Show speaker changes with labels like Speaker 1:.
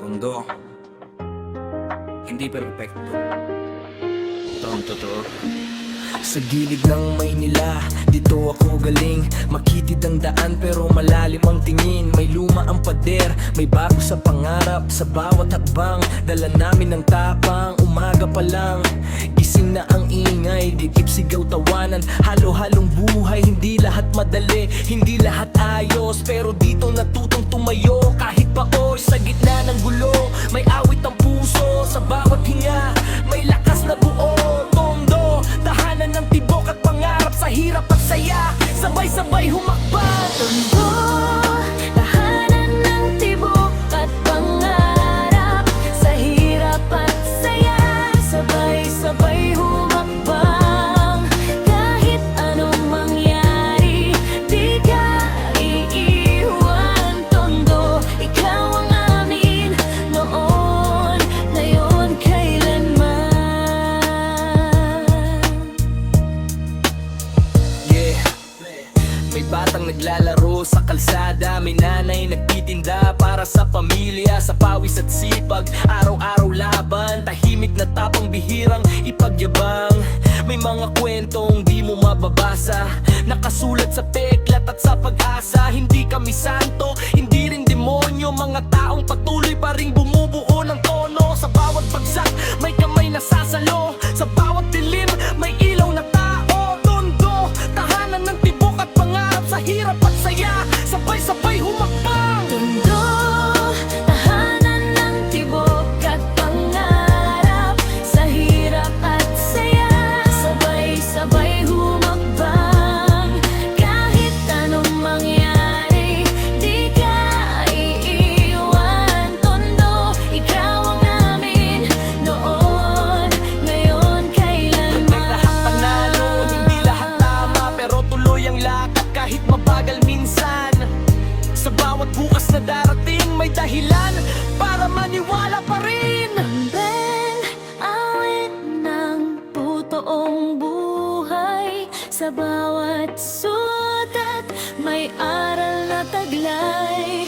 Speaker 1: mundo hindi perpekto. Ito ang totoo.
Speaker 2: Sa gilid ng Maynila, dito ako galing. Makitid ang daan pero malalim ang tingin. May luma ang pader, may bago sa pangarap. Sa bawat hakbang, dala namin ng tapang. Umaga pa lang, gising na ang ingay. Dikip, sigaw, tawanan, halo-halong buhay. Hindi lahat madali, hindi lahat ayos, pero dito natutong tumayo. Kahit pa oy, sa gitna ng gulo, may awit ang puso. Sa bawat hinga, may lakas na buo. Tondo, tahanan ng tibok at pangarap. Sa hirap at saya, sabay-sabay humakbang.
Speaker 3: Tondo, tahanan ng tibok at pangarap. Sa hirap at saya, sabay-sabay humakbang. Kahit anong mangyari, di ka iiwan. Tondo, ikaw ang amin, noon, ngayon, kailanman.
Speaker 2: Yeah, may batang naglalaro sa kalsada. May nanay nagtitinda para sa pamilya. Sa pawis at sipag, araw-araw laban. Tahimik na tapang bihirang ipagyabang. May mga kwentong di mo mababasa, nakasulat sa peklat at sa pag-asa. Hindi kami santo, hindi rin demonyo. Mga taong patuloy pa rin bumubuo ng tono. Sa bawat bagsak, may kamay na sasalo. Sa bawat dilim, may ilaw na tao. Tondo, tahanan ng tibok at pangarap. Sa hirap at saya, sabay-sabay humakbang.
Speaker 3: Tondo, tahanan ng tibok at pangarap. Sa hirap at saya, sabay-sabay humakbang. Kahit anong mangyari, di ka iiwan. Tondo, ikaw ang amin, noon, ngayon,
Speaker 2: Hindi lahat panalo, hindi lahat tama, pero tuloy ang lakad kahit mabagal minsan. Sa bawat bukas na darating, may dahilan para maniwala pa rin.
Speaker 3: Ben, awit ng totoong buhay. Sa bawat sulat, may aral na taglay.